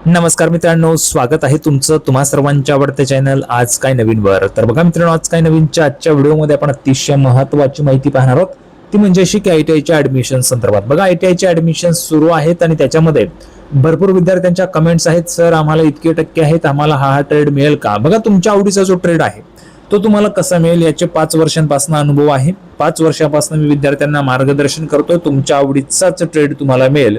नमस्कार मित्रांनो, स्वागत आहे तुमचं तुम्हा सर्वांच्या आवडत्या चॅनल आज काय नवीन वर. तर बघा मित्रांनो, आज काय नवीनच्या आजच्या व्हिडिओमध्ये आपण अतिशय महत्त्वाची माहिती पाहणार आहोत. ती म्हणजे अशी की आयटीआयच्या ऍडमिशन संदर्भात. बघा, आयटीआयचे ऍडमिशन सुरू आहेत आणि त्याच्यामध्ये भरपूर विद्यार्थ्यांच्या कमेंट्स आहेत. सर, आम्हाला इतके टक्के आहेत, आम्हाला हा ट्रेड मिळेल का? बघा, तुमच्या आवडीचा जो ट्रेड आहे तो तुम्हाला कसा मिळेल याचे 5 वर्षांपासून अनुभव आहे. 5 वर्षापासून मी विद्यार्थ्यांना मार्गदर्शन करतोय. तुमच्या आवडीचाच ट्रेड तुम्हाला मिळेल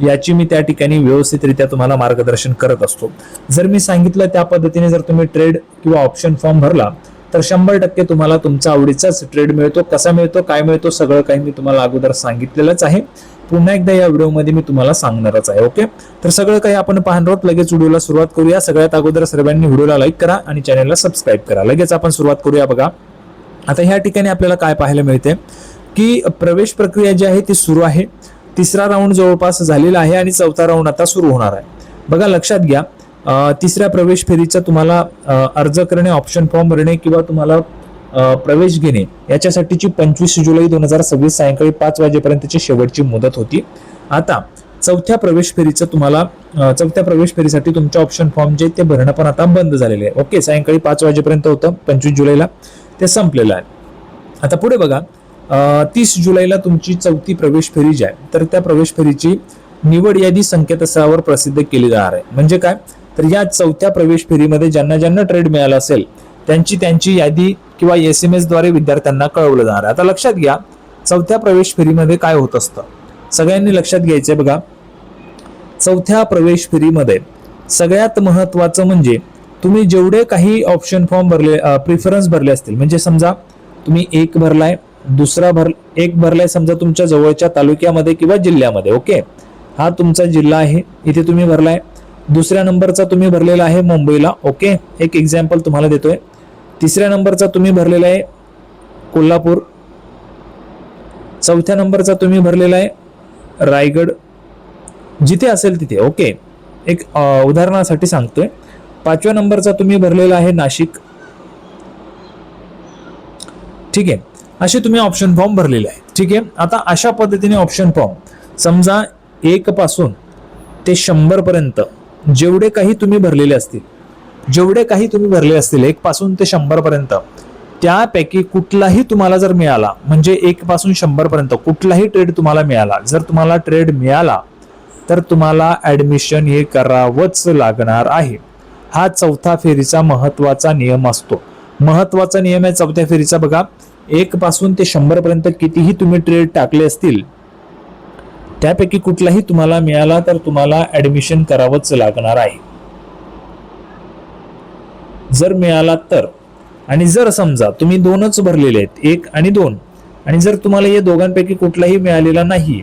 याची मी त्या ठिकाणी व्यवस्थितरित्या तुम्हाला मार्गदर्शन करत असतो. जर मी सांगितलं त्या पद्धतीने जर तुम्ही ट्रेड किंवा ऑप्शन फॉर्म भरला तर 100% तुम्हाला तुमचा आवडीचाच ट्रेड मिळतो. कसा मिळतो, काय मिळतो, सगळं काही मी तुम्हाला अगोदर सांगितलेलंच आहे. पुन्हा एकदा या व्हिडिओमध्ये मी तुम्हाला सांगणारच आहे. ओके, तर सगळं काही आपण पाहणार आहोत. लगेच व्हिडिओला सुरुवात करूया. सगळ्यात अगोदर सर्वांनी व्हिडिओला लाईक करा आणि चॅनलला सबस्क्राईब करा. लगेच आपण सुरुवात करूया. बघा, आता ह्या ठिकाणी आपल्याला काय पाहायला मिळते की प्रवेश प्रक्रिया जी आहे ती सुरू आहे. तिसरा राऊंड जवळपास झालेला आहे आणि चौथा राऊंड आता सुरू होणार आहे. बघा, लक्षात घ्या, तिसऱ्या प्रवेश फेरीचा तुम्हाला अर्ज करणे, ऑप्शन फॉर्म भरणे किंवा तुम्हाला प्रवेश घेणे याच्यासाठीची 25 जुलै 2026 सायंकाळी 5 वाजेपर्यंतची शेवटची मुदत होती. आता चौथ्या प्रवेश फेरीचं तुम्हाला चौथ्या प्रवेश फेरीसाठी तुमचे ऑप्शन फॉर्म जे ते भरणं पण आता बंद झालेले आहे. ओके, सायंकाळी 5 वाजेपर्यंत होतं, 25 जुलैला ते संपलेलं आहे. आता पुढे बघा, 30 जुलैला तुमची चौथी प्रवेश फेरी जी आहे तर त्या प्रवेश फेरीची निवड यादी संकेतस्थळावर प्रसिद्ध केली जाणार आहे. म्हणजे काय, तर या चौथ्या प्रवेश फेरीमध्ये ज्यांना ज्यांना ट्रेड मिळाला असेल त्यांची यादी किंवा SMS द्वारे विद्यार्थ्यांना कळवलं जाणार आहे. आता लक्षात घ्या, चौथ्या प्रवेश फेरीमध्ये काय होत असतं सगळ्यांनी लक्षात घ्यायचंय. बघा, चौथ्या प्रवेश फेरीमध्ये सगळ्यात महत्वाचं म्हणजे तुम्ही जेवढे काही ऑप्शन फॉर्म भरले, प्रिफरन्स भरले असतील, म्हणजे समजा तुम्ही एक भरलाय, एक भरलाय समजा तुमच्या जवळच्या तालुक्यामध्ये किंवा जिल्ह्यामध्ये. ओके, हा तुमचा जिल्हा आहे, इथे तुम्ही भरलाय. दुसऱ्या नंबरचा तुम्ही भरलेला आहे मुंबईला. ओके, एक एक्झाम्पल तुम्हाला देतोय. तिसऱ्या नंबरचा तुम्ही भरलेला आहे कोल्हापूर. चौथ्या नंबरचा तुम्ही भरलेला आहे रायगड, जिथे असेल तिथे. ओके, एक उदाहरणासाठी सांगतोय. 5व्या नंबरचा तुम्ही भरलेला आहे नाशिक. ठीक आहे, असे तुम्ही ऑप्शन फॉर्म भरलेले आहेत. ठीक आहे, आता अशा पद्धतीने ऑप्शन फॉर्म समजा 1 पासून ते 100 पर्यंत जेवढे काही तुम्ही भरलेले असतील, 1 पासून ते 100 पर्यंत, त्यापैकी कुठलाही तुम्हाला जर मिळाला, म्हणजे 1 पासून 100 पर्यंत कुठलाही ट्रेड तुम्हाला मिळाला, जर तुम्हाला ट्रेड मिळाला तर तुम्हाला ऍडमिशन हे करावंच लागणार आहे. हा चौथ्या फेरीचा महत्वाचा नियम असतो. महत्वाचा नियम आहे चौथ्या फेरीचा. बघा, 1 पासून ते 100 पर्यंत कितीही तुम्ही ट्रेड टाकले असतील त्यापैकी कुठलाही तुम्हाला मिळाला तर तुम्हाला ऍडमिशन करावंच लागणार आहे. जर मिळाला तर, आणि जर समजा तुम्ही 2च भरलेले आहेत, 1 आणि 2, आणि जर तुम्हाला या दोघांपैकी कुठलाही मिळालेला नाही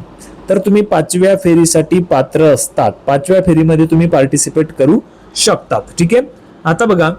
तर तुम्ही 5व्या फेरीसाठी पात्र असतात. 5व्या फेरीमध्ये तुम्ही पार्टिसिपेट करू शकतात. ठीक आहे, आता बघा,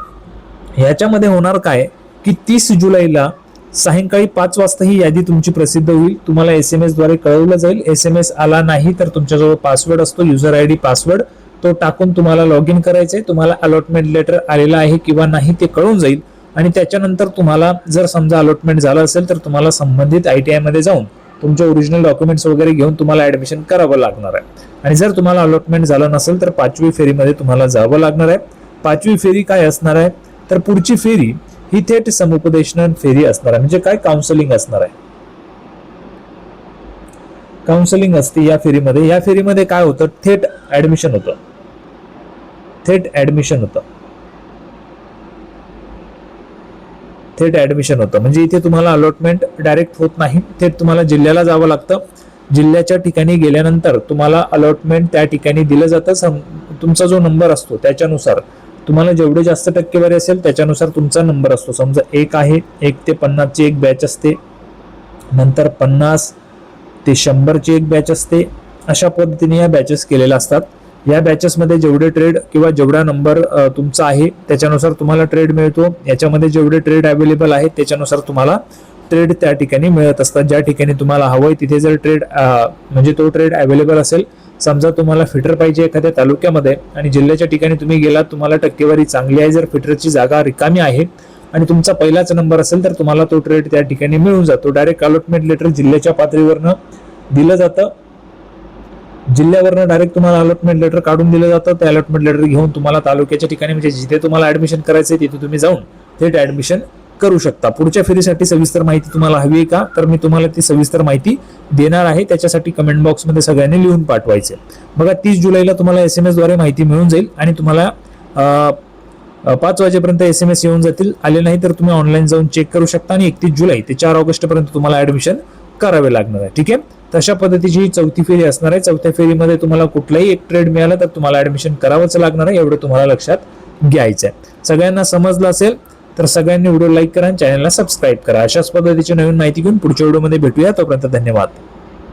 याच्यामध्ये होणार काय की 30 जुलैला सायंकाळी 5 वाजता ही यादी तुमची प्रसिद्ध होईल. तुम्हाला SMS द्वारे कळवलं जाईल. SMS आला नाही तर तुमच्याजवळ पासवर्ड असतो, युजर ID पासवर्ड, तो टाकून तुम्हाला लॉग इन करायचंय. तुम्हाला अलॉटमेंट लेटर आलेला आहे किंवा नाही ते कळून जाईल. आणि त्याच्यानंतर तुम्हाला जर समजा अलॉटमेंट झालं असेल तर तुम्हाला संबंधित ITI मध्ये जाऊन तुमचे ओरिजिनल डॉक्युमेंट्स वगैरे घेऊन तुम्हाला ऍडमिशन करावं लागणार आहे. आणि जर तुम्हाला अलॉटमेंट झालं नसेल तर 5वी फेरीमध्ये तुम्हाला जावं लागणार आहे. 5वी फेरी काय असणार आहे तर पुढची फेरी ही थेट समुपदेशन फेरी असणार आहे. म्हणजे काय, काउन्सिलिंग असणार आहे. काउन्सिलिंग असते या फेरीमध्ये. या फेरीमध्ये काय होतं, थेट ऍडमिशन होतं. थेट ऍडमिशन होतं म्हणजे इथे तुम्हाला अलॉटमेंट डायरेक्ट होत नाही. थेट तुम्हाला जिल्ह्याला जावं लागतं. जिल्ह्याच्या ठिकाणी गेल्यानंतर तुम्हाला अलॉटमेंट त्या ठिकाणी दिलं जातं. तुमचा जो नंबर असतो त्याच्यानुसार तुम्हाला जेवढे जास्त टक्केवारी असेल त्याच्यानुसार तुमचा नंबर असतो. समजा 1 आहे, 1 ते 50 ची एक बॅच असते, नंतर 50 ते 100 ची एक बॅच असते. अशा पद्धतीने या बॅचेस केलेल्या असतात. या बॅचेसमध्ये जेवढे ट्रेड किंवा जेवढा नंबर तुमचा आहे त्याच्यानुसार तुम्हाला ट्रेड मिळतो. याच्यामध्ये जेवढे ट्रेड अवेलेबल आहेत त्याच्यानुसार तुम्हाला ट्रेड त्या ठिकाणी मिळत असतात. ज्या ठिकाणी तुम्हाला हवंय तिथे जर ट्रेड म्हणजे तो ट्रेड अवेलेबल असेल, समजा तुम्हाला फिटर पाहिजे एखाद्या तालुक्यामध्ये आणि जिल्ह्याच्या ठिकाणी तुम्ही गेलात, तुम्हाला टक्केवारी चांगली आहे, जर फिटरची जागा रिकामी आहे आणि तुमचा पहिलाच नंबर असेल तर तुम्हाला तो ट्रेड त्या ठिकाणी मिळून जातो. डायरेक्ट अलॉटमेंट लेटर जिल्ह्याच्या पातळीवरनं दिलं जातं. जिल्ह्यावरनं डायरेक्ट तुम्हाला अलॉटमेंट लेटर काढून दिलं जातं. ते अलॉटमेंट लेटर घेऊन तुम्हाला तालुक्याच्या ठिकाणी म्हणजे जिथे तुम्हाला ऍडमिशन करायचं आहे तिथे तुम्ही जाऊन थेट ऍडमिशन करू शकता. पुढच्या फेरीसाठी सविस्तर माहिती तुम्हाला हवी आहे का, तर मी तुम्हाला ती सविस्तर माहिती देणार आहे. त्याच्यासाठी कमेंट बॉक्समध्ये सगळ्यांनी लिहून पाठवायचे. बघा 30 जुलैला तुम्हाला SMS द्वारे माहिती मिळून जाईल आणि तुम्हाला 5 वाजेपर्यंत SMS येऊन जातील. आले नाही तर तुम्ही ऑनलाईन जाऊन चेक करू शकता आणि 31 जुलै ते 4 ऑगस्ट पर्यंत तुम्हाला ऍडमिशन करावे लागणार आहे. ठीक आहे, तशा पद्धतीची ही चौथी फेरी असणार आहे. चौथ्या फेरीमध्ये तुम्हाला कुठलाही एक ट्रेड मिळाला तर तुम्हाला ऍडमिशन करावंच लागणार आहे, एवढं तुम्हाला लक्षात घ्यायचं आहे. सगळ्यांना समजलं असेल तर सगळ्यांनी व्हिडिओ लाईक करा आणि चॅनलला सबस्क्राईब करा. अशाच पद्धतीची नवीन माहिती घेऊन पुढच्या व्हिडिओमध्ये भेटूया. तोपर्यंत धन्यवाद.